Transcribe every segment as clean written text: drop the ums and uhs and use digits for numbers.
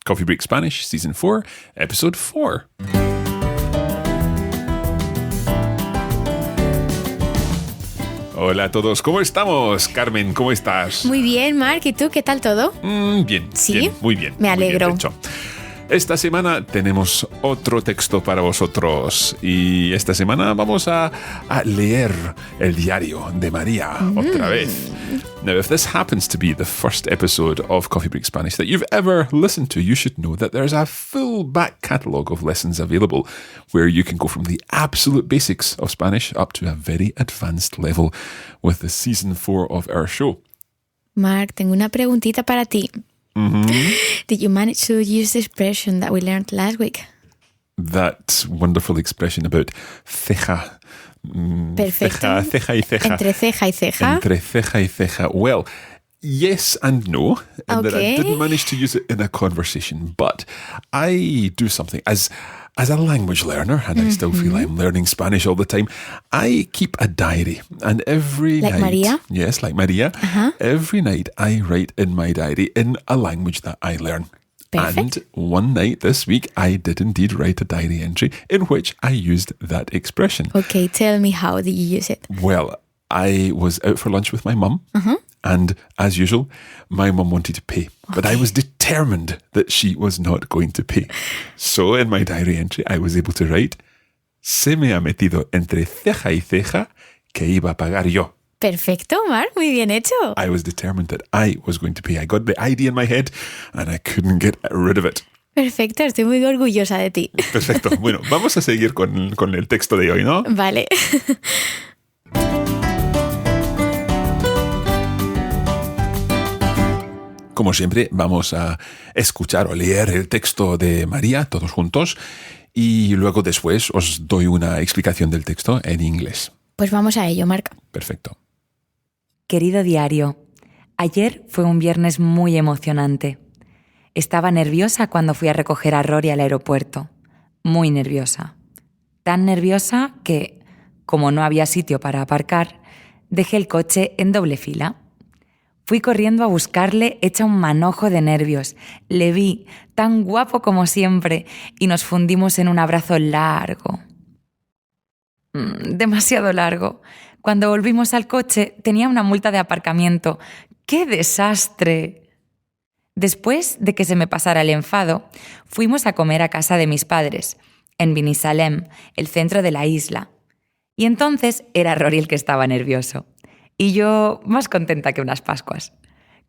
Coffee Break Spanish, Season 4, Episode 4. Hola a todos, ¿cómo estamos? Carmen, ¿cómo estás? Muy bien, Marc, ¿y tú? ¿Qué tal todo? Bien, ¿Sí? bien, muy bien. Me alegro. Muy bien, de hecho. Esta semana tenemos otro texto para vosotros y esta semana vamos a leer el diario de María otra vez. Now, if this happens to be the first episode of Coffee Break Spanish that you've ever listened to, you should know that there's a full back catalogue of lessons available where you can go from the absolute basics of Spanish up to a very advanced level with the Season 4 of our show. Marc, tengo una preguntita para ti. Did you manage to use the expression that we learned last week? That wonderful expression about ceja. Perfecto. Ceja y ceja. Entre ceja y ceja. Entre ceja y ceja. Well, yes and no. And that I didn't manage to use it in a conversation. But I do something. As a language learner, and I still feel I'm learning Spanish all the time, I keep a diary. And every night... Like Maria? Yes, like Maria. Every night I write in my diary in a language that I learn. Perfect. And one night this week, I did indeed write a diary entry in which I used that expression. Okay, tell me, how did you use it? Well, I was out for lunch with my mum, and as usual, my mum wanted to pay. But I was determined that she was not going to pay. So in my diary entry, I was able to write, se me ha metido entre ceja y ceja que iba a pagar yo. Perfecto, Marc, muy bien hecho. I was determined that I was going to pay. I got the idea in my head and I couldn't get rid of it. Perfecto, estoy muy orgullosa de ti. Perfecto. Bueno, vamos a seguir con el texto de hoy, ¿no? Vale. Como siempre, vamos a escuchar o leer el texto de María todos juntos y luego después os doy una explicación del texto en inglés. Pues vamos a ello, Marc. Perfecto. Querido diario, ayer fue un viernes muy emocionante. Estaba nerviosa cuando fui a recoger a Rory al aeropuerto. Muy nerviosa. Tan nerviosa que, como no había sitio para aparcar, dejé el coche en doble fila. Fui corriendo a buscarle hecha un manojo de nervios. Le vi, tan guapo como siempre, y nos fundimos en un abrazo largo. Demasiado largo. Cuando volvimos al coche, tenía una multa de aparcamiento. ¡Qué desastre! Después de que se me pasara el enfado, fuimos a comer a casa de mis padres, en Binissalem, el centro de la isla. Y entonces era Rory el que estaba nervioso. Y yo más contenta que unas Pascuas.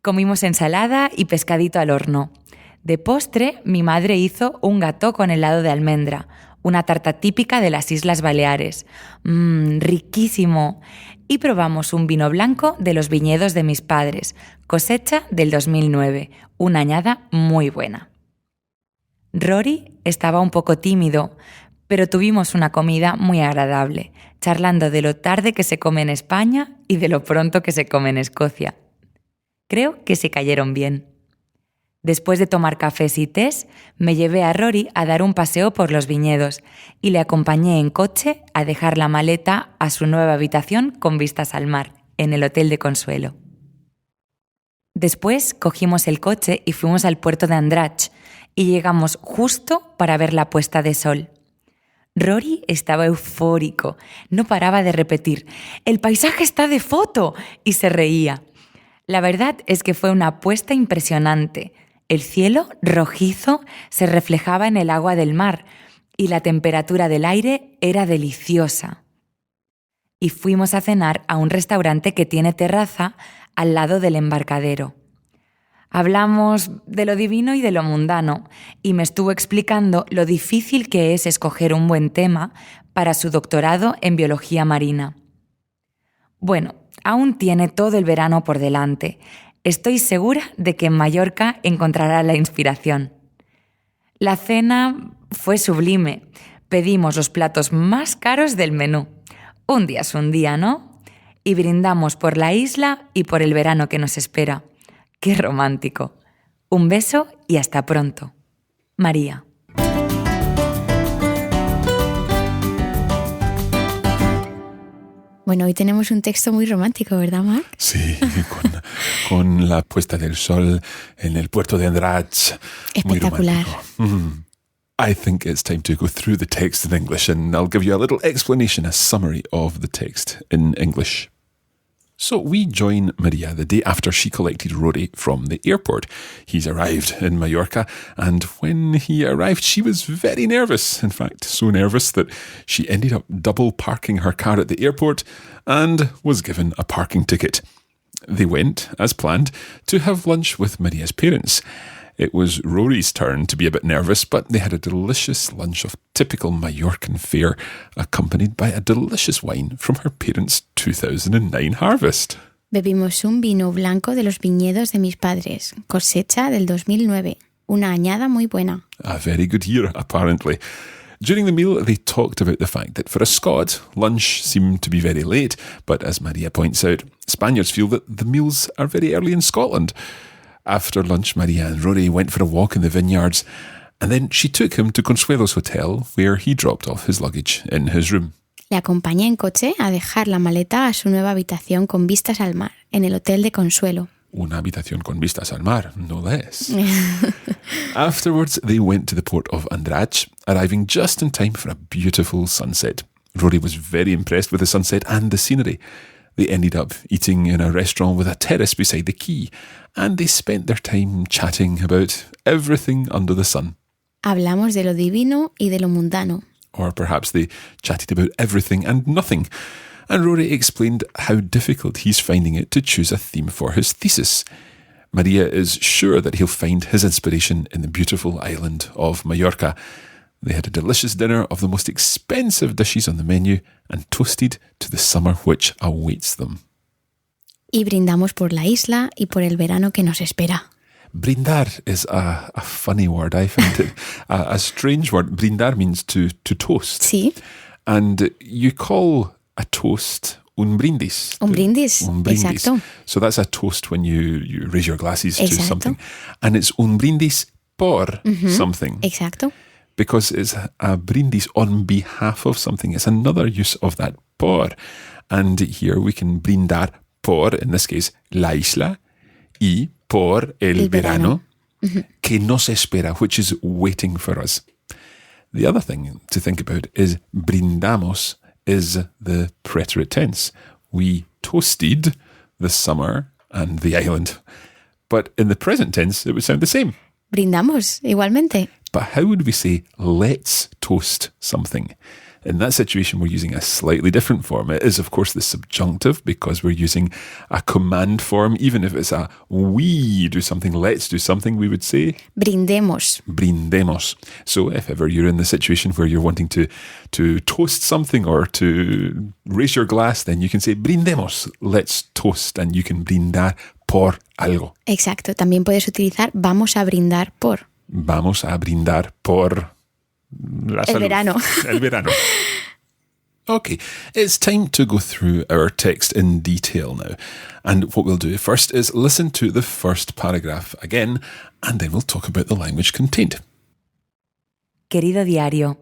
Comimos ensalada y pescadito al horno. De postre, mi madre hizo un gâteau con helado de almendra, una tarta típica de las Islas Baleares. Riquísimo. Y probamos un vino blanco de los viñedos de mis padres, cosecha del 2009, una añada muy buena. Rory estaba un poco tímido, pero tuvimos una comida muy agradable, charlando de lo tarde que se come en España y de lo pronto que se come en Escocia. Creo que se cayeron bien. Después de tomar cafés y tés, me llevé a Rory a dar un paseo por los viñedos y le acompañé en coche a dejar la maleta a su nueva habitación con vistas al mar, en el Hotel de Consuelo. Después cogimos el coche y fuimos al puerto de Andratx y llegamos justo para ver la puesta de sol. Rory estaba eufórico, no paraba de repetir «¡El paisaje está de foto!» y se reía. La verdad es que fue una puesta impresionante. El cielo, rojizo, se reflejaba en el agua del mar y la temperatura del aire era deliciosa. Y fuimos a cenar a un restaurante que tiene terraza al lado del embarcadero. Hablamos de lo divino y de lo mundano, y me estuvo explicando lo difícil que es escoger un buen tema para su doctorado en biología marina. Bueno, aún tiene todo el verano por delante. Estoy segura de que en Mallorca encontrará la inspiración. La cena fue sublime. Pedimos los platos más caros del menú. Un día es un día, ¿no? Y brindamos por la isla y por el verano que nos espera. ¡Qué romántico! Un beso y hasta pronto. María. Bueno, hoy tenemos un texto muy romántico, ¿verdad, Mark? Sí, con la puesta del sol en el puerto de Andratx. Espectacular. Muy romántico. I think it's time to go through the text in English, and I'll give you a little explanation, a summary of the text in English. So we join Maria the day after she collected Rory from the airport. He's arrived in Mallorca, and when he arrived, she was very nervous. In fact, so nervous that she ended up double parking her car at the airport and was given a parking ticket. They went, as planned, to have lunch with Maria's parents. It was Rory's turn to be a bit nervous, but they had a delicious lunch of typical Mallorcan fare, accompanied by a delicious wine from her parents' 2009 harvest. Bebimos un vino blanco de los viñedos de mis padres, cosecha del 2009. Una añada muy buena. A very good year, apparently. During the meal, they talked about the fact that for a Scot, lunch seemed to be very late, but as Maria points out, Spaniards feel that the meals are very early in Scotland. After lunch, Maria and Rory went for a walk in the vineyards, and then she took him to Consuelo's hotel, where he dropped off his luggage in his room. Le acompañé en coche a dejar la maleta a su nueva habitación con vistas al mar, en el hotel de Consuelo. Una habitación con vistas al mar, no less. Afterwards, they went to the port of Andratx, arriving just in time for a beautiful sunset. Rory was very impressed with the sunset and the scenery. They ended up eating in a restaurant with a terrace beside the quay, and they spent their time chatting about everything under the sun. Hablamos de lo divino y de lo mundano. Or perhaps they chatted about everything and nothing. And Rory explained how difficult he's finding it to choose a theme for his thesis. Maria is sure that he'll find his inspiration in the beautiful island of Mallorca. They had a delicious dinner of the most expensive dishes on the menu and toasted to the summer which awaits them. Y brindamos por la isla y por el verano que nos espera. Brindar is a funny word. I find it a strange word. Brindar means to toast. Sí. And you call a toast un brindis. Un brindis, exacto. So that's a toast when you raise your glasses Exacto. to something. And it's un brindis por something. Exacto. Because it's a brindis on behalf of something. It's another use of that por. And here we can brindar por, in this case, la isla, y por el verano, que nos espera, which is waiting for us. The other thing to think about is brindamos is the preterite tense. We toasted the summer and the island. But in the present tense, it would sound the same. Brindamos, igualmente. But how would we say, let's toast something? In that situation, we're using a slightly different form. It is, of course, the subjunctive because we're using a command form. Even if it's a we do something, let's do something, we would say Brindemos. Brindemos. So if ever you're in the situation where you're wanting to toast something or to raise your glass, then you can say brindemos, let's toast, and you can brindar por algo. Exacto. También puedes utilizar vamos a brindar por. Vamos a brindar por la salud. El verano. El verano. Okay, it's time to go through our text in detail now. And what we'll do first is listen to the first paragraph again, and then we'll talk about the language contained. Querido diario,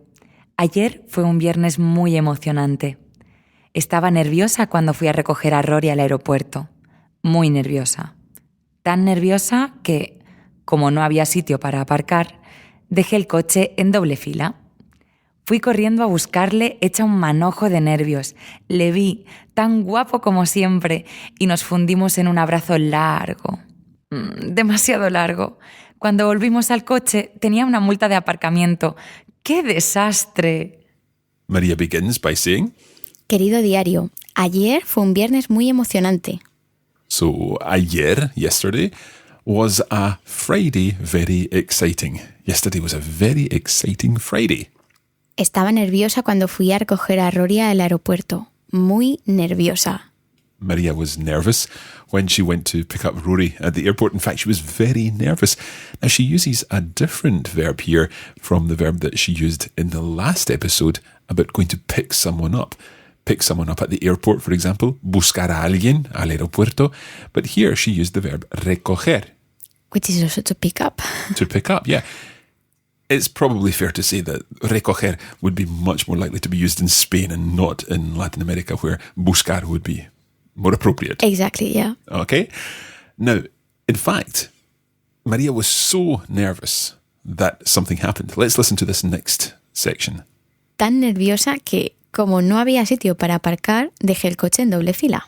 ayer fue un viernes muy emocionante. Estaba nerviosa cuando fui a recoger a Rory al aeropuerto. Muy nerviosa. Tan nerviosa que, como no había sitio para aparcar, dejé el coche en doble fila. Fui corriendo a buscarle hecha un manojo de nervios. Le vi, tan guapo como siempre, y nos fundimos en un abrazo largo. Demasiado largo. Cuando volvimos al coche, tenía una multa de aparcamiento. ¡Qué desastre! Maria begins by saying, Querido diario, ayer fue un viernes muy emocionante. so ayer, yesterday, was a Friday very exciting. Yesterday was a very exciting Friday. Estaba nerviosa cuando fui a recoger a Rory al aeropuerto. Muy nerviosa. Maria was nervous when she went to pick up Rory at the airport. In fact, she was very nervous. Now, she uses a different verb here from the verb that she used in the last episode about going to pick someone up. Pick someone up at the airport, for example. Buscar a alguien al aeropuerto. But here she used the verb recoger. Which is also to pick up. To pick up, yeah. it's probably fair to say that recoger would be much more likely to be used in Spain and not in Latin America, where buscar would be more appropriate. Exactly, yeah. Okay? Now, in fact, Maria was so nervous that something happened. Let's listen to this next section. Tan nerviosa que, como no había sitio para aparcar, dejé el coche en doble fila.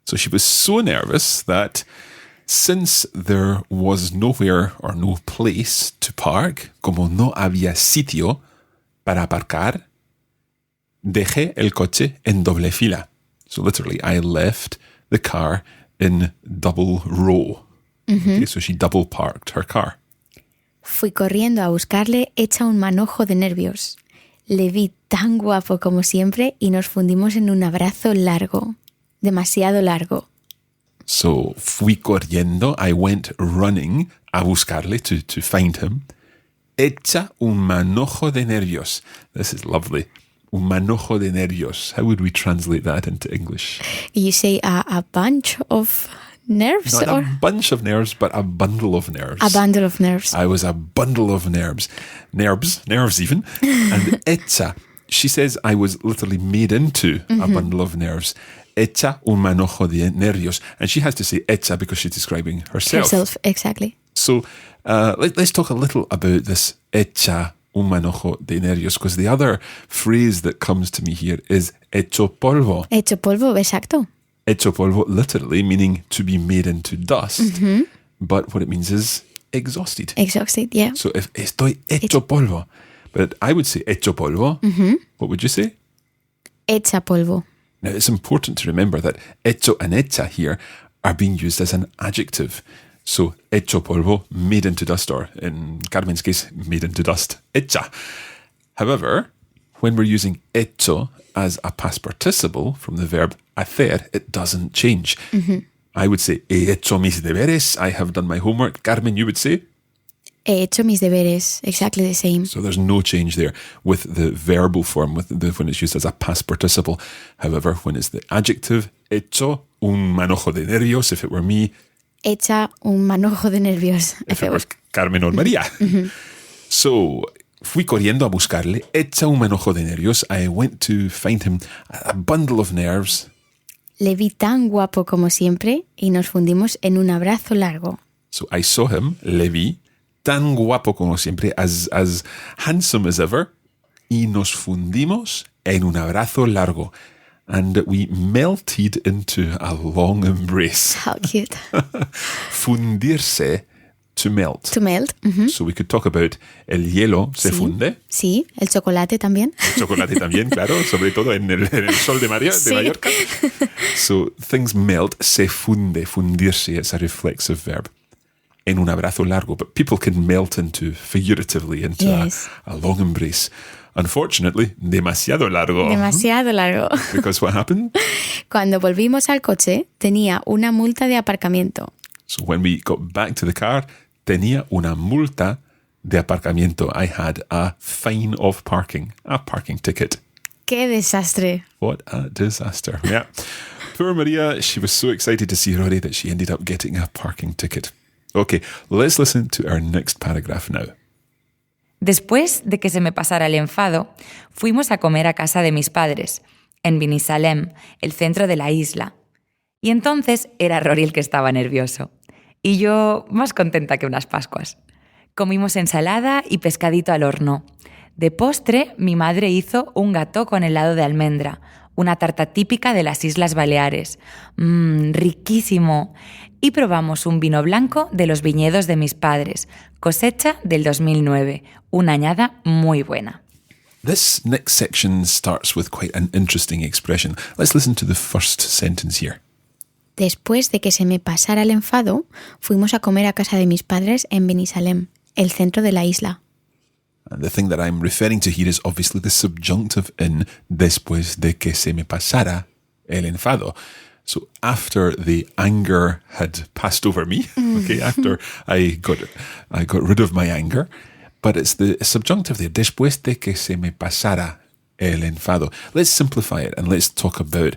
So she was so nervous that since there was nowhere or no place to park, como no había sitio para aparcar, dejé el coche en doble fila. So literally, I left the car in double row. Okay, so she double parked her car. Fui corriendo a buscarle hecha un manojo de nervios. Le vi tan guapo como siempre y nos fundimos en un abrazo largo. Demasiado largo. So, fui corriendo, I went running a buscarle to find him. Hecha un manojo de nervios. This is lovely. Un manojo de nervios. How would we translate that into English? You say a bunch of nerves? Not or a bunch of nerves, but a bundle of nerves. a bundle of nerves. I was a bundle of nerves. Nerves even. And hecha, she says I was literally made into a bundle of nerves. Hecha un manojo de nervios. And she has to say hecha because she's describing herself. Exactly. So let's talk a little about this hecha un manojo de nervios, because the other phrase that comes to me here is hecho polvo. Hecho polvo, exacto. Hecho polvo, literally meaning to be made into dust. But what it means is exhausted. Exhausted, yeah. So if estoy hecho polvo, but I would say hecho polvo, what would you say? Hecha polvo. Now, it's important to remember that hecho and hecha here are being used as an adjective. So, hecho polvo, made into dust, or in Carmen's case, made into dust, hecha. However, when we're using hecho as a past participle from the verb hacer, it doesn't change. I would say, he hecho mis deberes, I have done my homework. Carmen, you would say? He hecho mis deberes, exactly the same. So there's no change there with the verbal form, when it's used as a past participle. However, when it's the adjective, hecho un manojo de nervios, if it were me. Hecha un manojo de nervios. If it was Carmen or Maria. So, fui corriendo a buscarle, hecha un manojo de nervios. I went to find him, a bundle of nerves. Le vi tan guapo como siempre y nos fundimos en un abrazo largo. So I saw him, le vi, tan guapo como siempre, as handsome as ever, y nos fundimos en un abrazo largo. And we melted into a long embrace. How cute. Fundirse, to melt. To melt. So we could talk about el hielo se funde. Sí, el chocolate también. Chocolate también, claro, sobre todo en el sol de Mallorca. So things melt, se funde, fundirse, it's a reflexive verb. En un abrazo largo, but people can melt figuratively into Yes. a long embrace. Unfortunately, demasiado largo. Demasiado largo. Because what happened? Cuando volvimos al coche, tenía una multa de aparcamiento. So when we got back to the car, tenía una multa de aparcamiento. I had a fine of parking, a parking ticket. ¡Qué desastre! What a disaster. Yeah. Poor Maria, she was so excited to see Rory that she ended up getting a parking ticket. Okay, let's listen to our next paragraph now. Después de que se me pasara el enfado, fuimos a comer a casa de mis padres, en Binissalem, el centro de la isla. Y entonces era Rory el que estaba nervioso. Y yo más contenta que unas Pascuas. Comimos ensalada y pescadito al horno. De postre, mi madre hizo un gâteau con helado de almendra, una tarta típica de las Islas Baleares. Riquísimo. Y probamos un vino blanco de los viñedos de mis padres, cosecha del 2009, una añada muy buena. This next section starts with quite an interesting expression. Let's listen to the first sentence here. Después de que se me pasara el enfado, fuimos a comer a casa de mis padres en Binissalem, el centro de la isla. And the thing that I'm referring to here is obviously the subjunctive in después de que se me pasara el enfado. So after the anger had passed over me, okay, after I got rid of my anger, but it's the subjunctive there, después de que se me pasara el enfado. Let's simplify it and let's talk about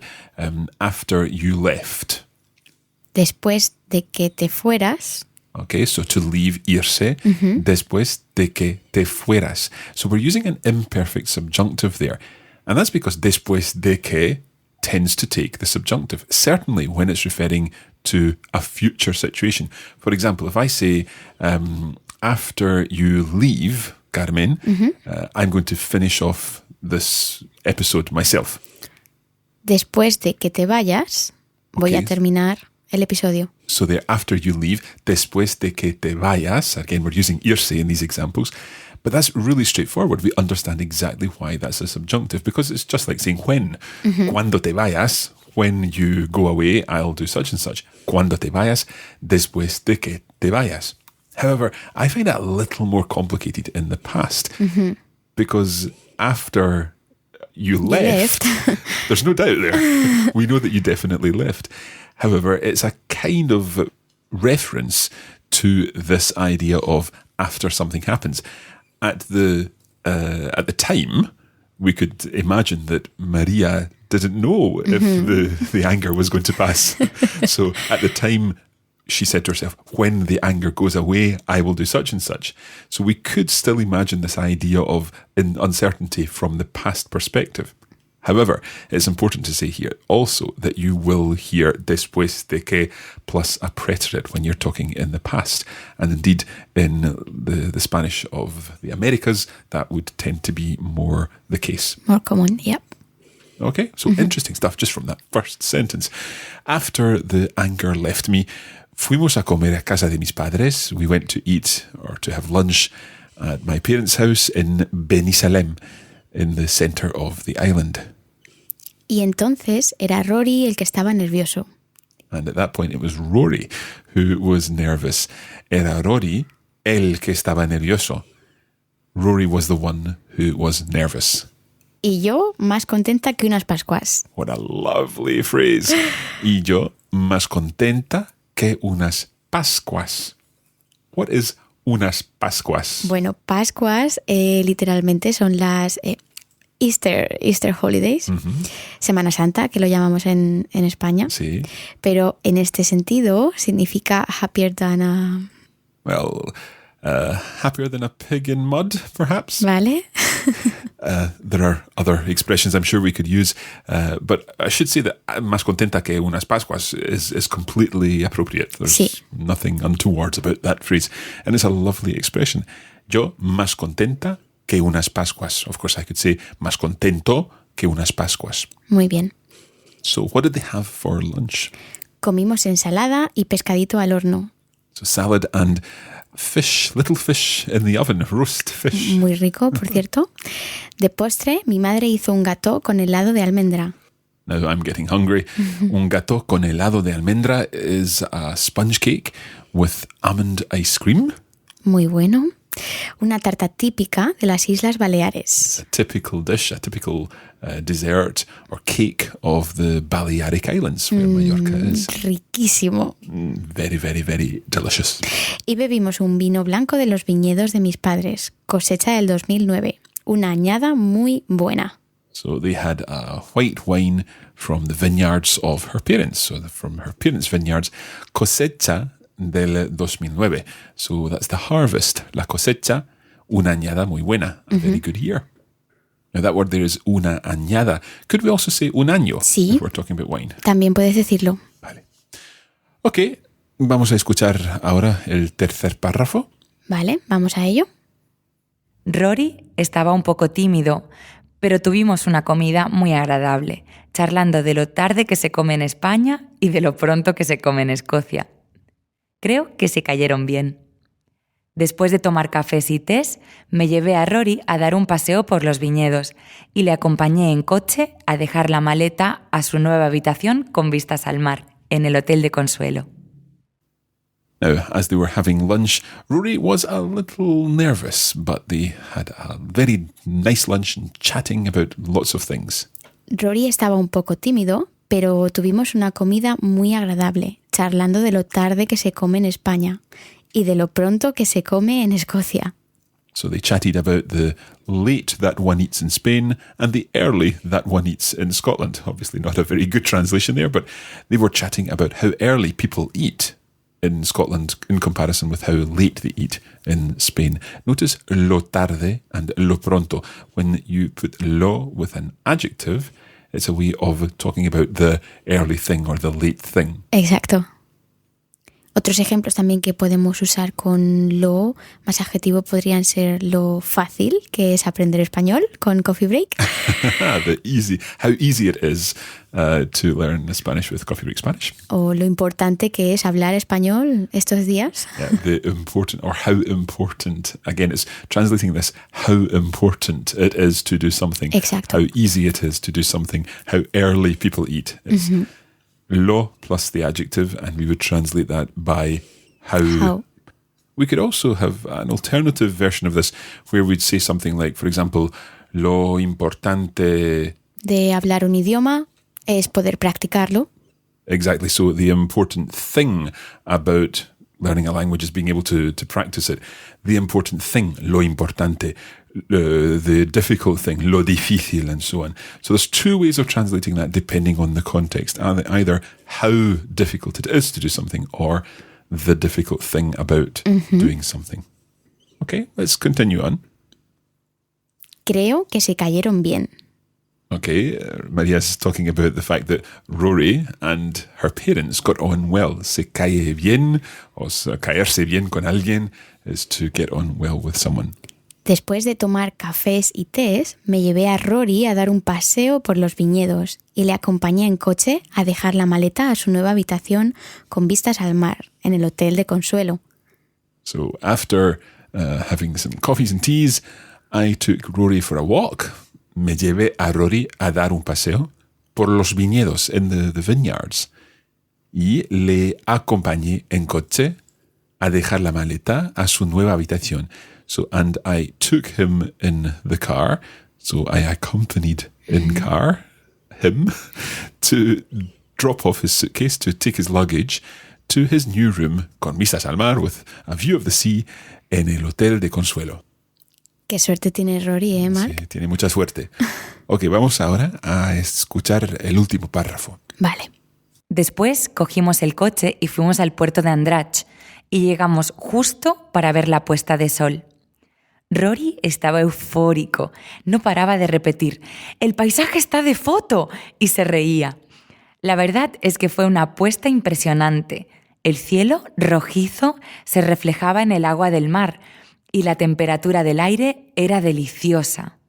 after you left. Después de que te fueras, Okay, so to leave, irse, después de que te fueras. So we're using an imperfect subjunctive there. And that's because después de que tends to take the subjunctive, certainly when it's referring to a future situation. For example, if I say, after you leave, Carmen, I'm going to finish off this episode myself. Después de que te vayas, voy a terminar el episodio. So there, after you leave, después de que te vayas, again, we're using irse in these examples, but that's really straightforward. We understand exactly why that's a subjunctive, because it's just like saying when. Cuando te vayas, when you go away, I'll do such and such. Cuando te vayas, después de que te vayas. However, I find that a little more complicated in the past, because after you left. There's no doubt there. We know that you definitely left. However, it's a kind of reference to this idea of after something happens. At the time, we could imagine that Maria didn't know if the anger was going to pass. So at the time, she said to herself, when the anger goes away, I will do such and such. So we could still imagine this idea of uncertainty from the past perspective. However, it's important to say here also that you will hear después de que plus a preterite when you're talking in the past. And indeed, in the Spanish of the Americas, that would tend to be more the case. More common, yep. Okay, so interesting stuff just from that first sentence. After the anger left me, fuimos a comer a casa de mis padres. We went to eat or to have lunch at my parents' house in Benisalem, in the center of the island. Y entonces era Rory el que estaba nervioso. And at that point it was Rory who was nervous. Era Rory el que estaba nervioso. Rory was the one who was nervous. Y yo más contenta que unas Pascuas. What a lovely phrase. Y yo más contenta que unas Pascuas. What is unas Pascuas? Bueno, Pascuas literalmente son las Easter holidays, Semana Santa, que lo llamamos en España. Sí. Pero en este sentido significa happier than a... Well, happier than a pig in mud, perhaps. ¿Vale? There are other expressions I'm sure we could use, but I should say that más contenta que unas Pascuas is completely appropriate. There's nothing untoward about that phrase. And it's a lovely expression. Yo más contenta que unas Pascuas. Of course, I could say más contento que unas Pascuas. Muy bien. So what did they have for lunch? Comimos ensalada y pescadito al horno. So salad and fish, little fish in the oven, roast fish. Muy rico, por cierto. De postre, mi madre hizo un gâteau con helado de almendra. Now I'm getting hungry. Un gâteau con helado de almendra is a sponge cake with almond ice cream. Muy bueno. Una tarta típica de las Islas Baleares. A typical dish, a typical dessert or cake of the Balearic Islands, where Mallorca is. Riquísimo. Very, very, very delicious. Y bebimos un vino blanco de los viñedos de mis padres, cosecha del 2009. Una añada muy buena. So they had a white wine from the vineyards of her parents. So from her parents' vineyards, cosecha del 2009. So that's the harvest, la cosecha, una añada muy buena, a very good year. Now that word there is una añada. Could we also say un año Sí. if we're talking about wine? También puedes decirlo. Vale. Ok, vamos a escuchar ahora el tercer párrafo. Vale, vamos a ello. Rory estaba un poco tímido, pero tuvimos una comida muy agradable, charlando de lo tarde que se come en España y de lo pronto que se come en Escocia. Creo que se cayeron bien. Después de tomar cafés y tés, me llevé a Rory a dar un paseo por los viñedos y le acompañé en coche a dejar la maleta a su nueva habitación con vistas al mar, en el Hotel de Consuelo. Now, as they were having lunch, Rory was a little nervous, but they had a very nice lunch and chatting about lots of things. Rory estaba un poco tímido, pero tuvimos una comida muy agradable, charlando de lo tarde que se come en España y de lo pronto que se come en Escocia. So they chatted about the late that one eats in Spain and the early that one eats in Scotland. Obviously not a very good translation there, but they were chatting about how early people eat in Scotland in comparison with how late they eat in Spain. Notice lo tarde and lo pronto. When you put lo with an adjective, it's a way of talking about the early thing or the late thing. Exacto. Otros ejemplos también que podemos usar con lo más adjetivo podrían ser lo fácil, que es aprender español con Coffee Break. How easy it is to learn Spanish with Coffee Break Spanish. O lo importante que es hablar español estos días. Yeah, the important, or how important. Again, it's translating this, how important it is to do something. Exacto. How easy it is to do something. How early people eat. It's lo plus the adjective, and we would translate that by how. We could also have an alternative version of this where we'd say something like, for example, lo importante de hablar un idioma es poder practicarlo. Exactly. So the important thing about learning a language is being able to practice it. The important thing, lo importante. The difficult thing, lo difícil, and so on. So there's two ways of translating that depending on the context. Either how difficult it is to do something or the difficult thing about doing something. Okay, let's continue on. Creo que se cayeron bien. Okay, Maria's talking about the fact that Rory and her parents got on well. Se cae bien, o caerse bien con alguien is to get on well with someone. Después de tomar cafés y tés, me llevé a Rory a dar un paseo por los viñedos y le acompañé en coche a dejar la maleta a su nueva habitación con vistas al mar, en el Hotel de Consuelo. So after having some coffees and teas, I took Rory for a walk. Me llevé a Rory a dar un paseo por los viñedos, in the vineyards. Y le acompañé en coche a dejar la maleta a su nueva habitación. So, and I took him in the car. So I accompanied in car him to drop off his suitcase, to take his luggage to his new room con vistas al mar with a view of the sea en el Hotel de Consuelo. Qué suerte tiene Rory, Mark? Sí, tiene mucha suerte. Ok, vamos ahora a escuchar el último párrafo. Vale. Después cogimos el coche y fuimos al puerto de Andratx y llegamos justo para ver la puesta de sol. Rory estaba eufórico, no paraba de repetir «¡El paisaje está de foto!» y se reía. La verdad es que fue una puesta impresionante. El cielo, rojizo, se reflejaba en el agua del mar y la temperatura del aire era deliciosa.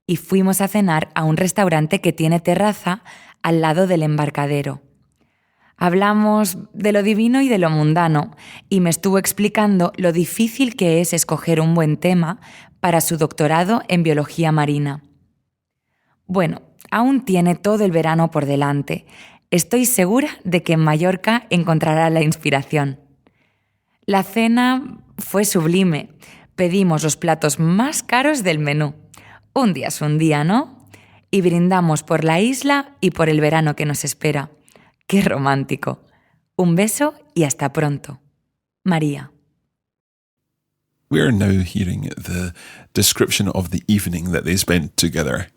Y fuimos a cenar a un restaurante que tiene terraza al lado del embarcadero. Hablamos de lo divino y de lo mundano, y me estuvo explicando lo difícil que es escoger un buen tema para su doctorado en biología marina. Bueno, aún tiene todo el verano por delante. Estoy segura de que en Mallorca encontrará la inspiración. La cena fue sublime. Pedimos los platos más caros del menú. Un día es un día, ¿no? Y brindamos por la isla y por el verano que nos espera. ¡Qué romántico! Un beso y hasta pronto. María. We are now hearing the description of the evening that they spent together.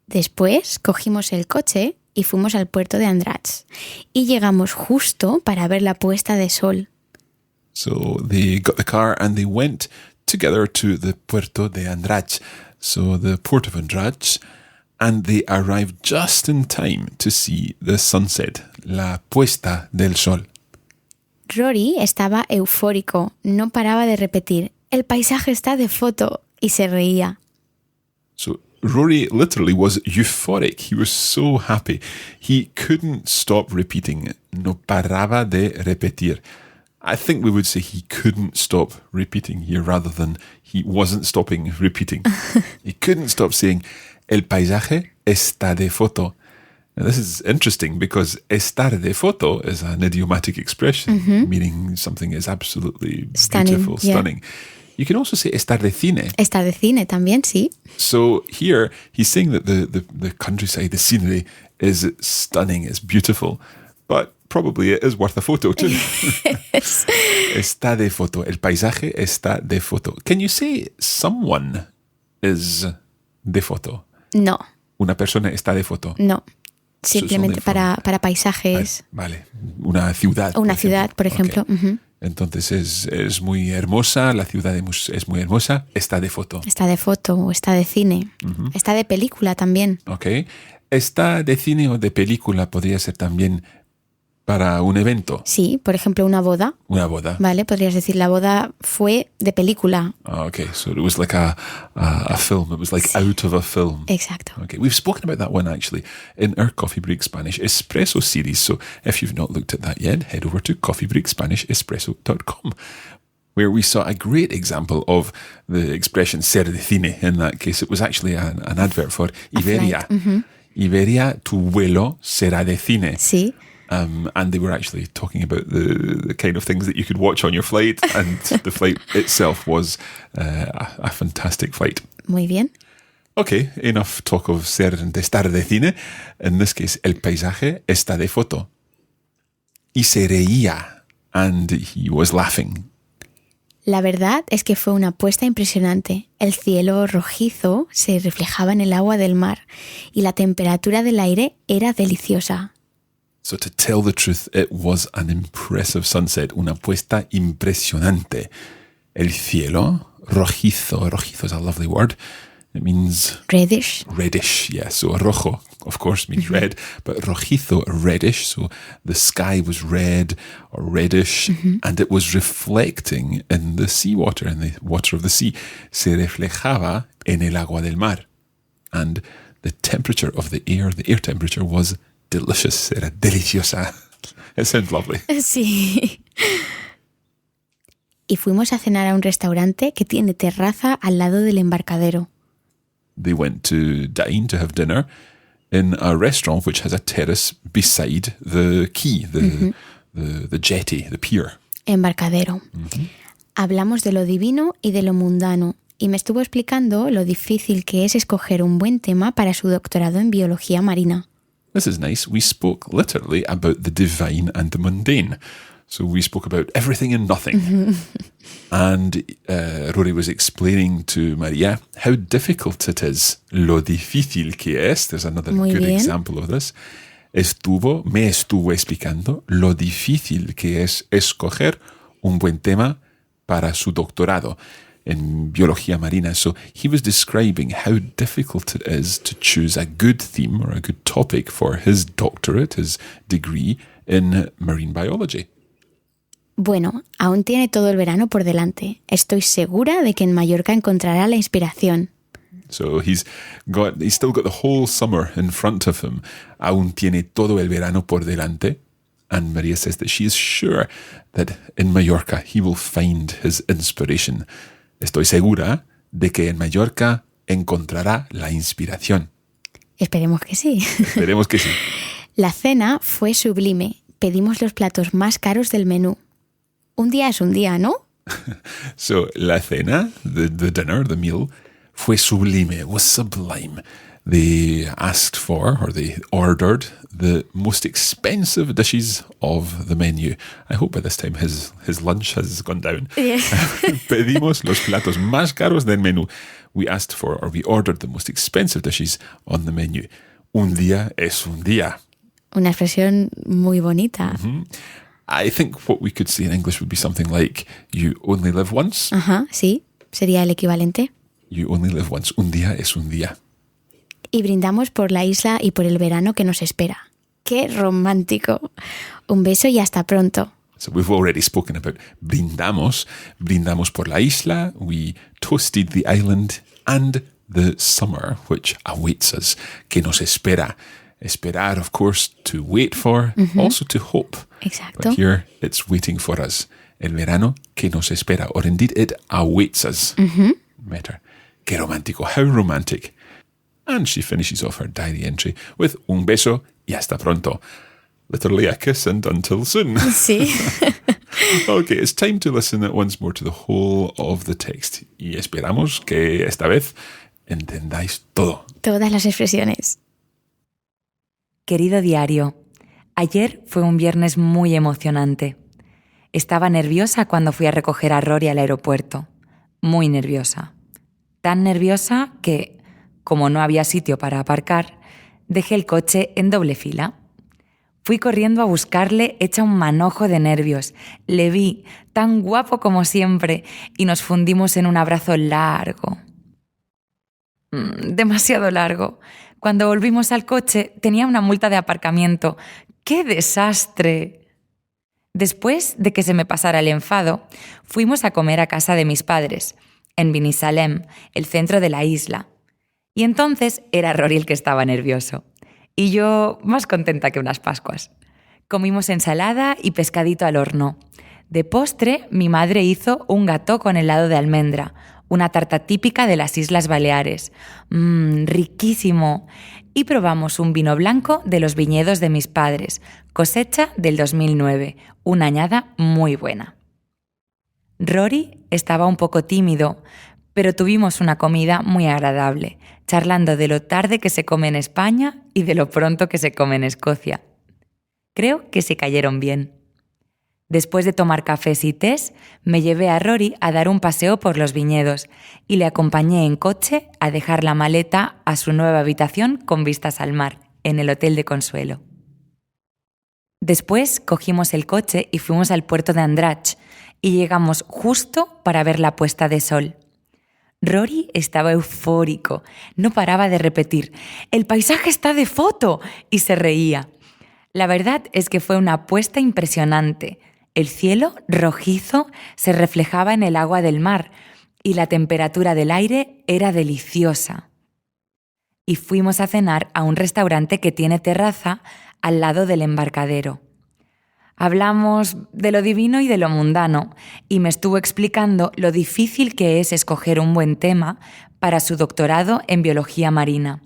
Después cogimos el coche y fuimos al puerto de Andratx. Y llegamos justo para ver la puesta de sol. So they got the car and they went together to the Puerto de Andratx, so the port of Andratx, and they arrived just in time to see the sunset, la puesta del sol. Rory estaba eufórico, no paraba de repetir «El paisaje está de foto» y se reía. So Rory literally was euphoric. He was so happy. He couldn't stop repeating. No paraba de repetir. I think we would say he couldn't stop repeating here rather than he wasn't stopping repeating. He couldn't stop saying, el paisaje está de foto. Now this is interesting because estar de foto is an idiomatic expression, meaning something is absolutely beautiful, stunning. You can also say estar de cine. Estar de cine también, sí. So here he's saying that the countryside, the scenery is stunning, is beautiful, but probably it is worth a photo too. Yes. Está de foto. El paisaje está de foto. Can you say someone is de foto? No. Una persona está de foto. No. Simplemente para paisajes. Vale, una ciudad. O una ciudad, por ejemplo. Okay. Uh-huh. Entonces es muy hermosa, la ciudad es muy hermosa, está de foto. Está de foto o está de cine. Uh-huh. Está de película también. Ok. Está de cine o de película podría ser también para un evento. Sí, por ejemplo, una boda. Una boda. Vale, podrías decir la boda fue de película. Oh, okay, so it was like a film. It was like out of a film. Exacto. Okay, we've spoken about that one actually in our Coffee Break Spanish Espresso series. So if you've not looked at that yet, head over to coffeebreakspanishes.com, where we saw a great example of the expression ser de cine. In that case, it was actually an advert for Iberia. Mm-hmm. Iberia, tu vuelo será de cine. Sí. And they were actually talking about the kind of things that you could watch on your flight, and the flight itself was a fantastic flight. Muy bien. Okay, enough talk of de estar de cine. In this case, el paisaje está de foto. Y se reía, and he was laughing. La verdad es que fue una apuesta impresionante. El cielo rojizo se reflejaba en el agua del mar y la temperatura del aire era deliciosa. So to tell the truth, it was an impressive sunset, una puesta impresionante. El cielo, rojizo is a lovely word. It means... Reddish. Reddish, yeah. So rojo, of course, means red, but rojizo, reddish. So the sky was red or reddish, and it was reflecting in the seawater, in the water of the sea. Se reflejaba en el agua del mar. And the temperature of the air temperature was delicious, era deliciosa. It sounds lovely. Sí. Y fuimos a cenar a un restaurante que tiene terraza al lado del embarcadero. They went to dine, to have dinner, in a restaurant which has a terrace beside the quay, the jetty, the pier. Embarcadero. Uh-huh. Hablamos de lo divino y de lo mundano. Y me estuvo explicando lo difícil que es escoger un buen tema para su doctorado en biología marina. This is nice. We spoke literally about the divine and the mundane. So we spoke about everything and nothing. And Rory was explaining to Maria how difficult it is. Lo difícil que es. There's another Muy good bien. example of this. Me estuvo explicando lo difícil que es escoger un buen tema para su doctorado in biología marina. So he was describing how difficult it is to choose a good theme or a good topic for his doctorate, his degree in marine biology. Bueno, aún tiene todo el verano por delante. Estoy segura de que en Mallorca encontrará la inspiración. So he's still got the whole summer in front of him. Aún tiene todo el verano por delante. And Maria says that she is sure that in Mallorca he will find his inspiration. Estoy segura de que en Mallorca encontrará la inspiración. Esperemos que sí. Esperemos que sí. La cena fue sublime. Pedimos los platos más caros del menú. Un día es un día, ¿no? So, la cena, the dinner, the meal, fue sublime, was sublime. They asked for, or they ordered, the most expensive dishes of the menu. I hope by this time his lunch has gone down. Yeah. Pedimos los platos más caros del menú. We asked for, or we ordered the most expensive dishes on the menu. Un día es un día. Una expresión muy bonita. Mm-hmm. I think what we could say in English would be something like, you only live once. Ajá, sí, sería el equivalente. You only live once. Un día es un día. Y brindamos por la isla y por el verano que nos espera. ¡Qué romántico! Un beso y hasta pronto. So we've already spoken about brindamos. Brindamos por la isla. We toasted the island and the summer which awaits us. Que nos espera. Esperar, of course, to wait for, also to hope. Exacto. But here, it's waiting for us. El verano que nos espera, or indeed, it awaits us. Better. Qué romántico, how romantic. And she finishes off her diary entry with un beso y hasta pronto. Literally a kiss and until soon. Sí. Okay, it's time to listen once more to the whole of the text. Y esperamos que esta vez entendáis todo. Todas las expresiones. Querido diario, ayer fue un viernes muy emocionante. Estaba nerviosa cuando fui a recoger a Rory al aeropuerto. Muy nerviosa. Tan nerviosa que, como no había sitio para aparcar, Dejé el coche en doble fila. Fui corriendo a buscarle hecha un manojo de nervios. Le vi, tan guapo como siempre, y nos fundimos en un abrazo largo. Demasiado largo. Cuando volvimos al coche, tenía una multa de aparcamiento. ¡Qué desastre! Después de que se me pasara el enfado, fuimos a comer a casa de mis padres, en Binissalem, el centro de la isla. Y entonces era Rory el que estaba nervioso. Y yo más contenta que unas Pascuas. Comimos ensalada y pescadito al horno. De postre, mi madre hizo un gâteau con helado de almendra, una tarta típica de las Islas Baleares. Riquísimo. Y probamos un vino blanco de los viñedos de mis padres, cosecha del 2009, una añada muy buena. Rory estaba un poco tímido, pero tuvimos una comida muy agradable, charlando de lo tarde que se come en España y de lo pronto que se come en Escocia. Creo que se cayeron bien. Después de tomar cafés y tés, me llevé a Rory a dar un paseo por los viñedos y le acompañé en coche a dejar la maleta a su nueva habitación con vistas al mar, en el Hotel de Consuelo. Después cogimos el coche y fuimos al puerto de Andratx y llegamos justo para ver la puesta de sol. Rory estaba eufórico, no paraba de repetir «¡El paisaje está de foto!» y se reía. La verdad es que fue una puesta impresionante. El cielo, rojizo, se reflejaba en el agua del mar y la temperatura del aire era deliciosa. Y fuimos a cenar a un restaurante que tiene terraza al lado del embarcadero. Hablamos de lo divino y de lo mundano y me estuvo explicando lo difícil que es escoger un buen tema para su doctorado en biología marina.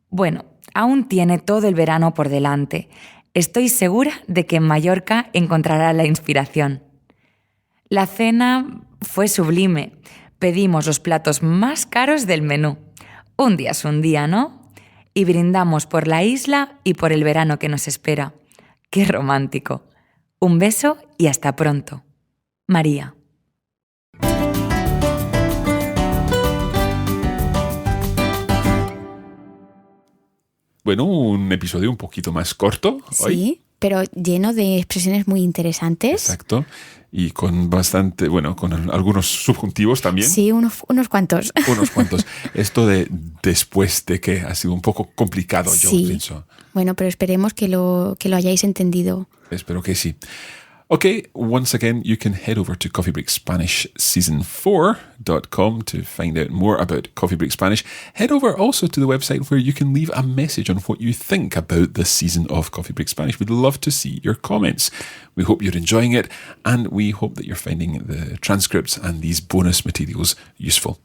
Bueno, aún tiene todo el verano por delante. Estoy segura de que en Mallorca encontrará la inspiración. La cena fue sublime. Pedimos los platos más caros del menú. Un día es un día, ¿no? Y brindamos por la isla y por el verano que nos espera. ¡Qué romántico! Un beso y hasta pronto. María. Bueno, un episodio un poquito más corto hoy. Sí, pero lleno de expresiones muy interesantes. Exacto. Y con bastante, bueno, con algunos subjuntivos también. Sí, unos cuantos. Unos cuantos. Esto de después de que ha sido un poco complicado, yo pienso. Bueno, pero esperemos que lo hayáis entendido. Espero que sí. Okay, once again, you can head over to Coffee Break Spanish season4.com to find out more about Coffee Break Spanish. Head over also to the website where you can leave a message on what you think about this season of Coffee Break Spanish. We'd love to see your comments. We hope you're enjoying it, and we hope that you're finding the transcripts and these bonus materials useful.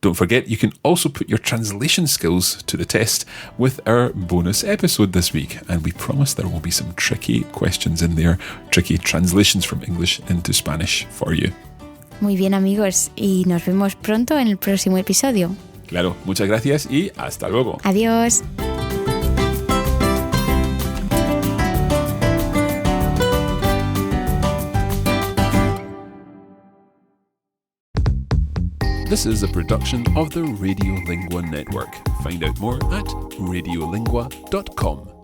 Don't forget, you can also put your translation skills to the test with our bonus episode this week. And we promise there will be some tricky questions in there, tricky translations from English into Spanish for you. Muy bien, amigos, y nos vemos pronto en el próximo episodio. Claro, muchas gracias y hasta luego. Adiós. This is a production of the Radiolingua Network. Find out more at radiolingua.com.